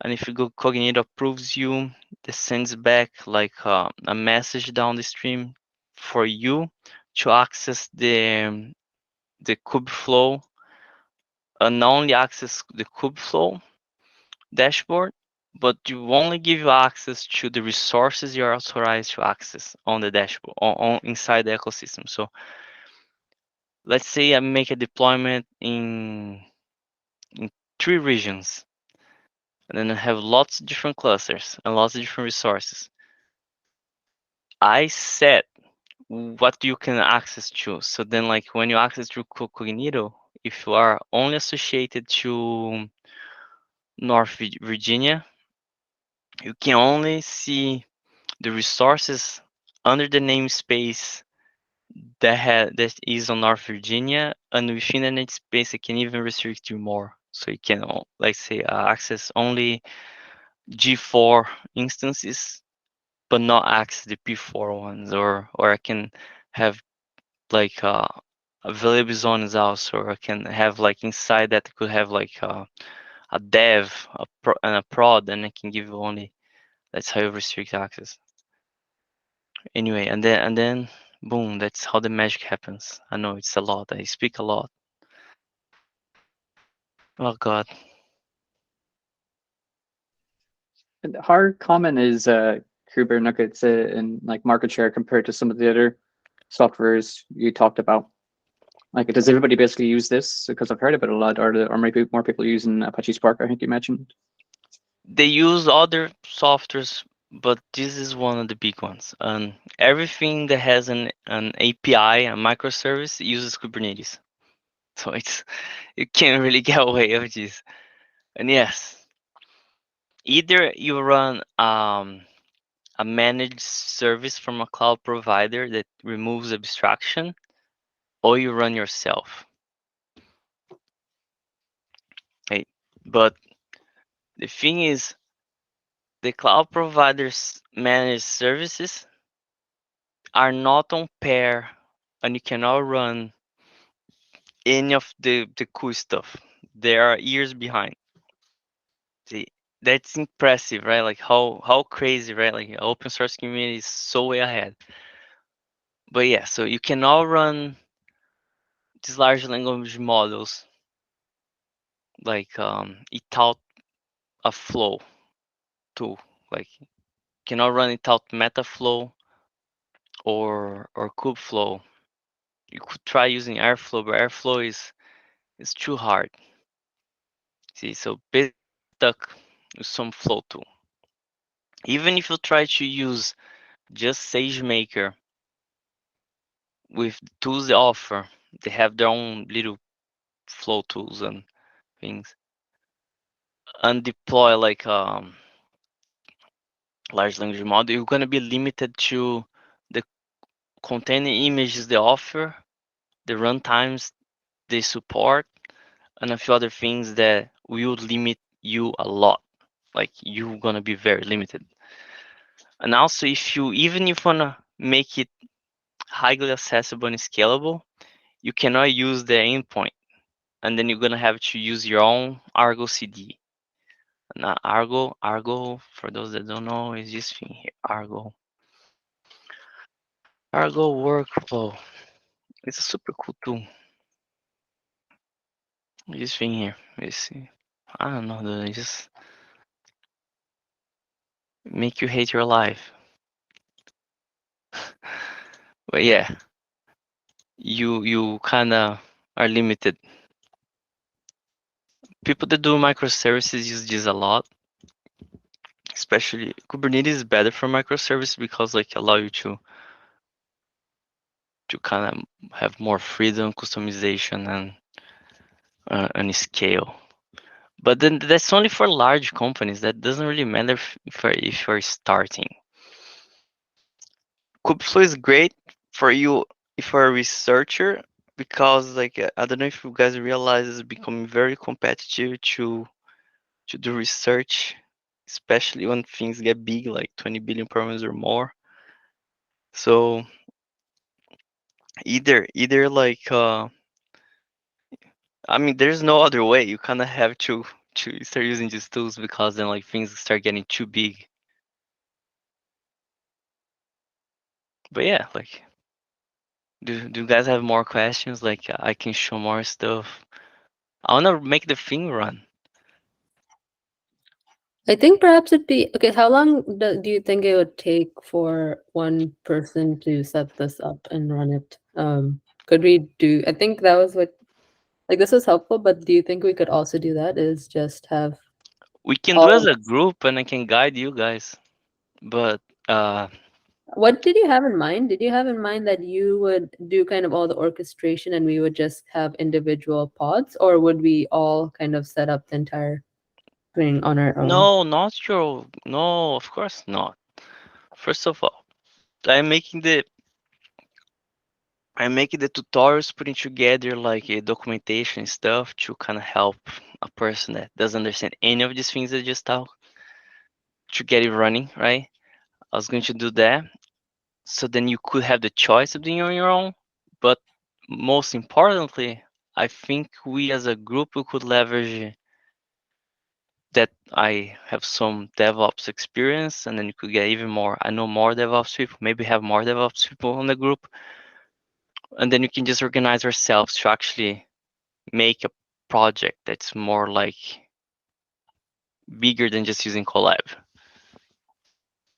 And if you go Cognito approves you, it sends back like a message down the stream for you to access the Kubeflow, and not only access the Kubeflow dashboard, but you only give you access to the resources you're authorized to access on the dashboard, on inside the ecosystem. So let's say I make a deployment in 3 regions, and then I have lots of different clusters and lots of different resources. I set what you can access to. So then, like when you access through Cognito, if you are only associated to North Virginia, you can only see the resources under the namespace that is on North Virginia, and within the namespace, it can even restrict you more. So you can, like say, access only G4 instances, but not access the P4 ones, or I can have like available zones also, or I can have like inside that I could have like a dev, and a prod, and I can give you only. That's how you restrict access. Anyway, and then boom, that's how the magic happens. I know it's a lot. I speak a lot. Oh God. And how common is Kubernetes in like market share compared to some of the other softwares you talked about? Like, does everybody basically use this? Because I've heard about it a lot, or maybe more people using Apache Spark, I think you mentioned. They use other softwares, but this is one of the big ones. And everything that has an API, a microservice, uses Kubernetes. So you can't really get away with this. And yes, either you run a managed service from a cloud provider that removes abstraction, or you run yourself. Hey, but the thing is, the cloud providers managed services are not on pair, and you cannot run any of the cool stuff. They are years behind. See, that's impressive, right? Like how crazy, right? Like open source community is so way ahead. But yeah, so you cannot run these large language models like without a flow tool. Like cannot run without Metaflow or Kubeflow. You could try using Airflow, but Airflow is too hard. See, so basically you're stuck with some flow tool. Even if you try to use just SageMaker with the tools they offer, they have their own little flow tools and things, and deploy like large language model, you're gonna be limited to the container images they offer, the runtimes they support, and a few other things that will limit you a lot. Like you're gonna be very limited. And also, if you even if you wanna make it highly accessible and scalable, you cannot use the endpoint, and then you're gonna have to use your own Argo CD. Now, Argo, for those that don't know, is this thing here, Argo workflow. It's a super cool tool. This thing here, is I don't know, dude, it just make you hate your life. But yeah, you kind of are limited. People that do microservices use this a lot, especially Kubernetes is better for microservices because like allow you to kind of have more freedom, customization, and scale. But then that's only for large companies. That doesn't really matter if you're starting. Kubeflow is great for you if you're a researcher because like I don't know if you guys realize it's becoming very competitive to do research, especially when things get big like 20 billion parameters or more. So either like I mean there's no other way. You kind of have to start using these tools because then like things start getting too big. But yeah, like do you guys have more questions? Like I can show more stuff. I wanna make the thing run. I think perhaps it'd be okay. How long do you think it would take for one person to set this up and run it? Could we do? I think that was what like this was helpful, but do you think we could also do that? Is just have We can do as all. a group and I can guide you guys. But What did you have in mind? Did you have in mind that you would do kind of all the orchestration and we would just have individual pods, or would we all kind of set up the entire thing on our own? no, not your no, of course not. First of all, I'm making the I'm making the tutorials, putting together like a documentation stuff to kind of help a person that doesn't understand any of these things I just talked to get it running, right? I was going to do that. So then you could have the choice of doing it on your own. But most importantly, I think we as a group we could leverage that I have some DevOps experience and then you could get even more. I know more DevOps people, maybe have more DevOps people on the group. And then you can just organize ourselves to actually make a project that's more like bigger than just using collab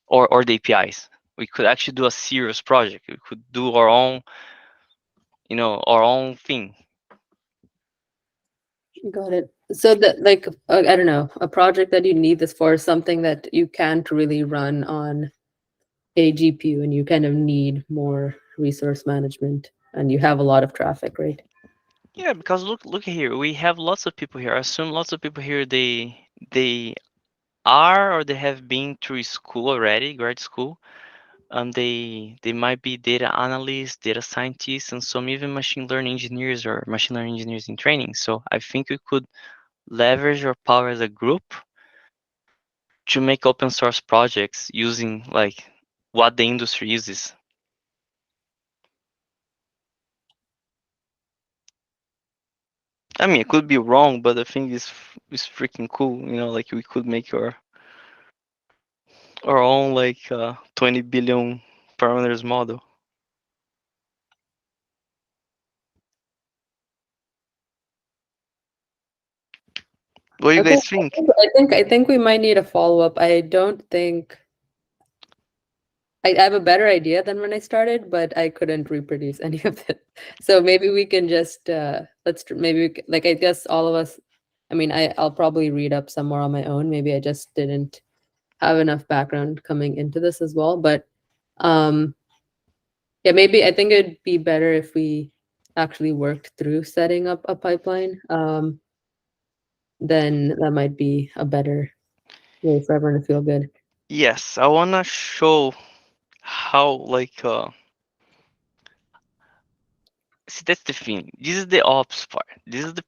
or the APIs. We could actually do a serious project. We could do our own, our own thing. Got it. So that like I don't know, a project that you need this for is something that you can't really run on a GPU and you kind of need more resource management and you have a lot of traffic, right? Yeah, because look here, we have lots of people here. I assume lots of people here they are or they have been through school already, grad school. They might be data analysts, data scientists, and some even machine learning engineers or machine learning engineers in training. So I think we could leverage our power as a group to make open source projects using like what the industry uses. I mean, it could be wrong, but I think it's freaking cool. Like we could make our own like 20 billion parameters model. What do you Okay, guys think? I think we might need a follow-up. I don't think I have a better idea than when I started, but I couldn't reproduce any of it. So maybe we can just maybe like I guess all of us. I mean, I'll probably read up some more on my own. Maybe I just didn't have enough background coming into this as well. But um, yeah, maybe I think it'd be better if we actually worked through setting up a pipeline. Then that might be a better way for everyone to feel good. Yes, I wanna show how like see that's the thing. This is the ops part. This is the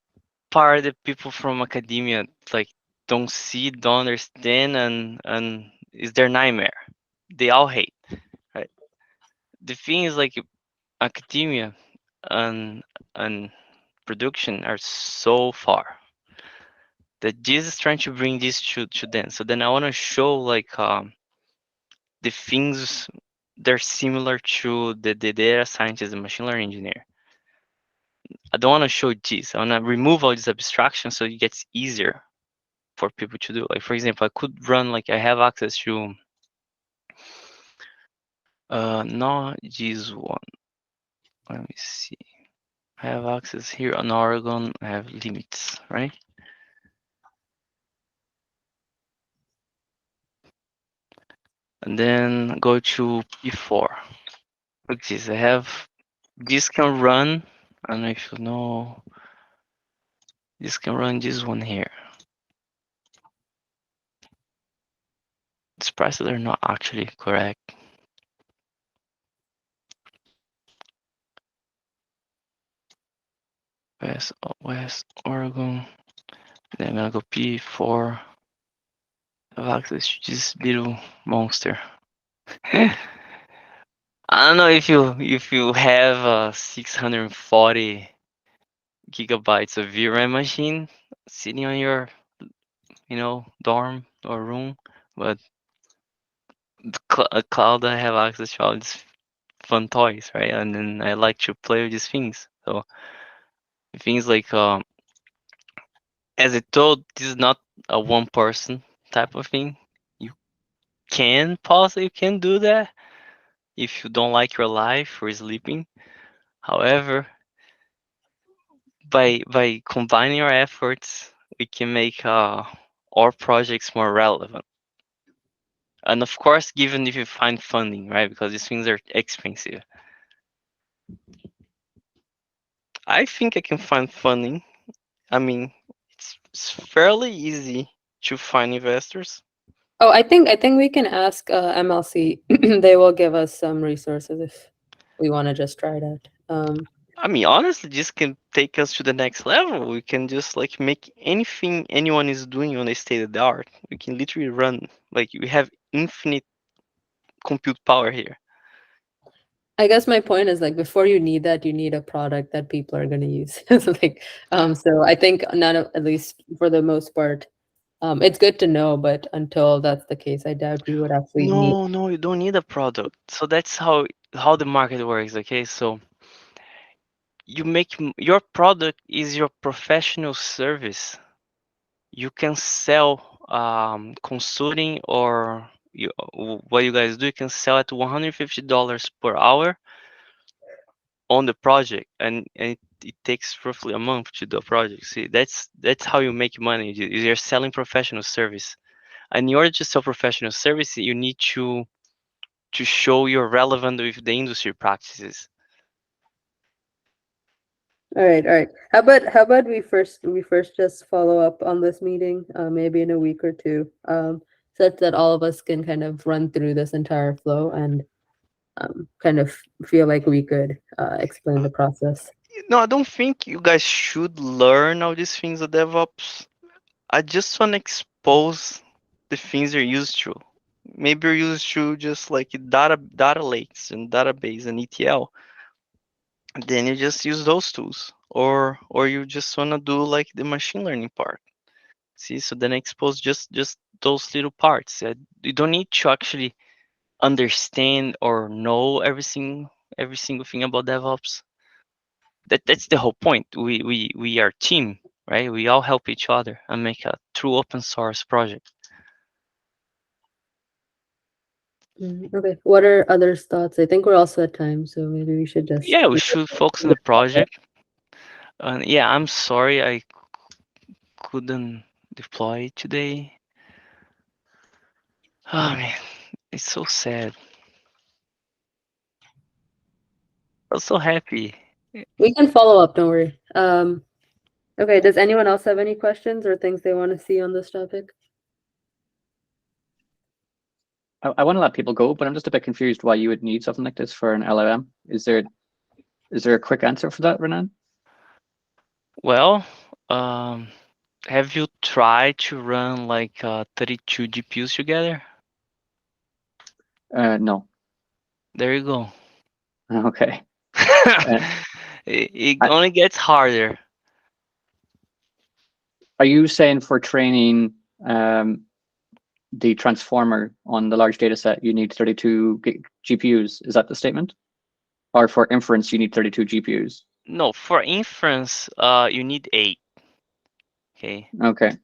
part that people from academia like don't see, don't understand, and is their nightmare. They all hate, right? The thing is like academia and and production are so far that Jesus is trying to bring this to them. So then I want to show like the things they're similar to the data scientist and machine learning engineer. I don't want to show this. I want to remove all these abstractions so it gets easier for people to do. Like for example, I could run like I have access to not this one. Let me see. I have access here on Oregon. I have limits, right? And then go to P4. Look this. I have this can run. I don't know if you know. This can run this one here. These prices are not actually correct. West Oregon. Then I'm gonna go P4. Have access to this little monster. I don't know if you have a 640 gigabytes of VRAM machine sitting on your dorm or room, but the cloud I have access to all these fun toys, right? And then I like to play with these things. So things like as I told, this is not a one person type of thing. You can pause it, you can do that if you don't like your life or sleeping. However, by combining our efforts, we can make our projects more relevant. And of course, given if you find funding, right? Because these things are expensive. I think I can find funding. I mean, it's fairly easy to find investors. Oh, I think we can ask MLC. They will give us some resources if we want to just try it out. I mean, honestly, this can take us to the next level. We can just like make anything anyone is doing on a state of the art. We can literally run like we have infinite compute power here. I guess my point is like before you need that, you need a product that people are going to use. So I think none of, at least for the most part, it's good to know, but until that's the case, I doubt we would actually need. No, no, you don't need a product. So that's how the market works. Okay, so you make your product is your professional service. You can sell consulting or what you guys do. You can sell at $150 per hour on the project, and it takes roughly a month to do a project. See, that's how you make money. You're selling professional service, and in order to sell professional service, you need to show you're relevant with the industry practices. All right. How about we first just follow up on this meeting, maybe in a week or two, such that all of us can kind of run through this entire flow and kind of feel like we could explain the process. No, I don't think you guys should learn all these things of DevOps. I just want to expose the things you're used to. Maybe you're used to just like data lakes and database and ETL. Then you just use those tools. Or you just wanna do like the machine learning part. See, so then I expose just those little parts. You don't need to actually understand or know every single thing about DevOps. That's the whole point. We are team, right? We all help each other and make a true open source project. Okay. What are others' thoughts? I think we're also at time, so maybe we should just. Yeah, we should focus on the project. And yeah, I'm sorry I couldn't deploy today. Oh man, it's so sad. I was so happy. We can follow up. Don't worry. Okay. Does anyone else have any questions or things they want to see on this topic? I want to let people go, but I'm just a bit confused why you would need something like this for an LLM. Is there a quick answer for that, Renan? Well, have you tried to run like 32 GPUs together? No. There you go. Okay. It only gets harder. Are you saying for training the transformer on the large data set, you need 32 GPUs? Is that the statement? Or for inference, you need 32 GPUs? No, for inference, you need 8. Okay. Okay.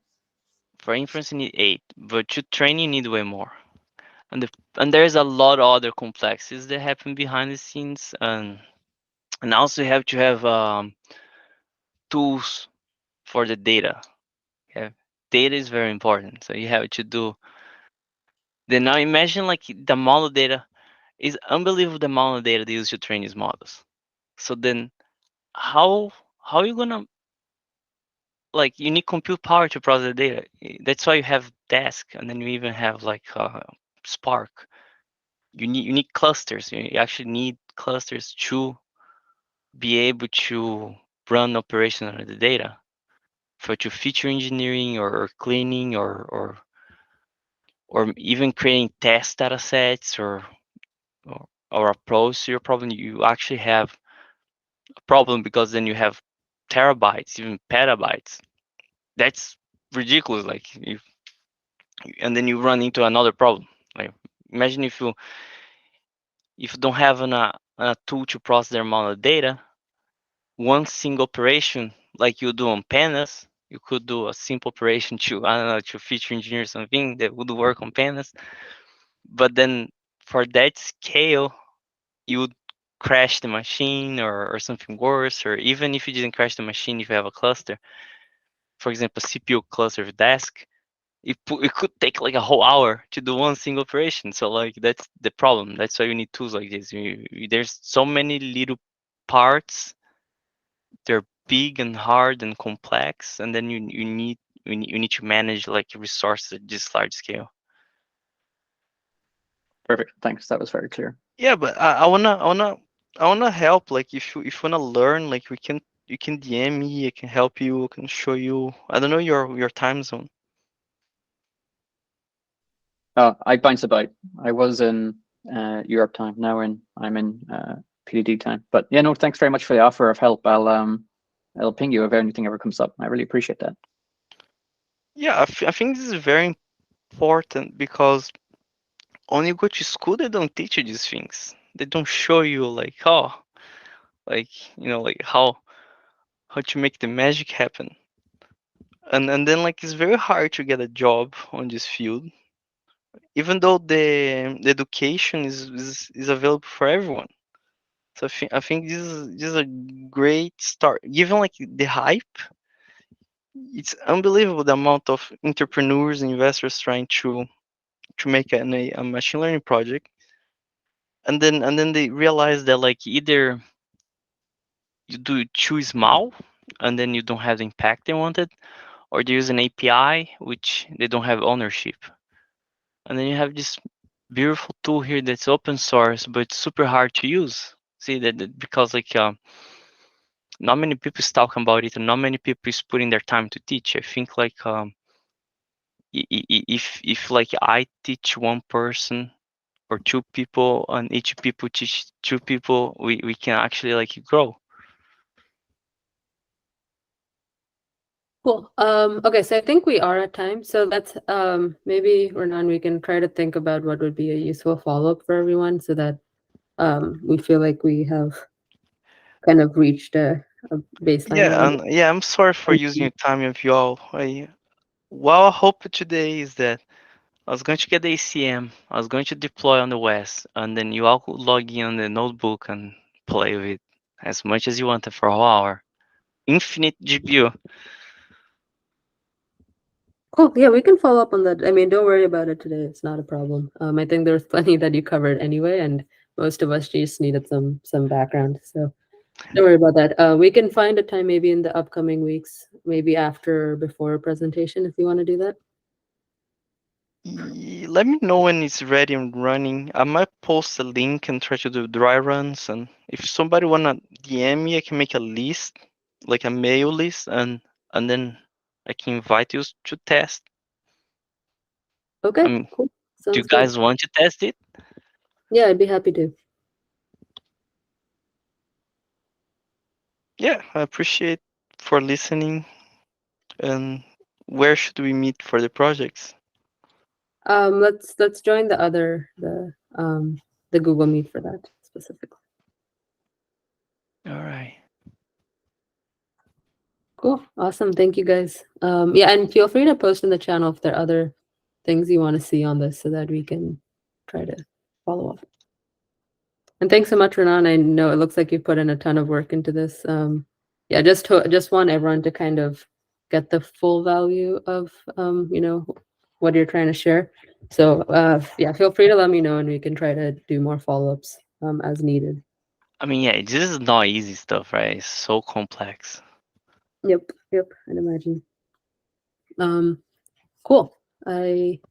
For inference, you need 8, but to train, you need way more. And there's a lot of other complexities that happen behind the scenes, and also you have to have tools for the data. Okay, data is very important, so you have to do. Then now imagine like the amount of data is unbelievable. The amount of data they use to train these models. So then, how how you gonna like you need compute power to process the data. That's why you have Dask, and then you even have like Spark. You need clusters. You actually need clusters to be able to run operation on the data for to feature engineering or cleaning or even creating test data sets or approach to your problem. You actually have a problem because then you have terabytes, even petabytes. That's ridiculous. Like if and then you run into another problem. Like imagine if you don't have a tool to process the amount of data, one single operation like you do on pandas, you could do a simple operation to I don't know to feature engineer something that would work on pandas. But then for that scale, you would crash the machine or something worse, or even if you didn't crash the machine, if you have a cluster, for example, CPU cluster with Dask, it could take like a whole hour to do one single operation. So like that's the problem. That's why you need tools like this. There's so many little parts. They're big and hard and complex, and then you need to manage like resources at this large scale. Perfect. Thanks. That was very clear. Yeah, but I wanna help. Like if you wanna learn, like you can DM me. I can help you. I can show you. I don't know your time zone. I bounce about. I was in Europe time. Now I'm in PDD time. But yeah, no, thanks very much for the offer of help. I'll ping you if anything ever comes up. I really appreciate that. Yeah, I think this is very important because when you go to school, they don't teach you these things. They don't show you like like like how to make the magic happen. And then like it's very hard to get a job on this field, even though the education is available for everyone. So I think this is a great start. Given like the hype, it's unbelievable the amount of entrepreneurs and investors trying to make a machine learning project, and then they realize that like either you do it too small, and then you don't have the impact they wanted, or they use an API which they don't have ownership, and then you have this beautiful tool here that's open source but it's super hard to use. See that because like not many people is talking about it and not many people is putting their time to teach. I think like if like I teach one person or two people and each people teach two people, we can actually like grow. Cool. Okay, so I think we are at time. So let's maybe Renan, we can try to think about what would be a useful follow-up for everyone so that we feel like we have kind of reached a baseline Yeah, level. and yeah, I'm sorry for using your time of you all. What I hope today is that I was going to get the ACM, I was going to deploy on the West, and then you all could log in on the notebook and play with it as much as you wanted for a whole hour. Infinite GPU. Cool. Yeah, we can follow up on that. I mean, don't worry about it today. It's not a problem. I think there's plenty that you covered anyway, and most of us just needed some background. So don't worry about that. We can find a time maybe in the upcoming weeks, maybe after or before a presentation if you want to do that. Let me know when it's ready and running. I might post a link and try to do dry runs. And if somebody wanna DM me, I can make a list, like a mail list, and then I can invite you to test. I Okay, mean, cool. do you Sounds good. guys want to test it? Yeah, I'd be happy to. Yeah, I appreciate for listening. And where should we meet for the projects? Let's join the Google Meet for that specifically. All right. Cool. Awesome. Thank you guys. Yeah, and feel free to post in the channel if there are other things you want to see on this so that we can try to follow up. And thanks so much, Renan. I know it looks like you put in a ton of work into this. Yeah, just want everyone to kind of get the full value of what you're trying to share. So yeah, feel free to let me know and we can try to do more follow-ups as needed. I mean, yeah, this is not easy stuff, right? It's so complex. Yep, I'd imagine. Cool. I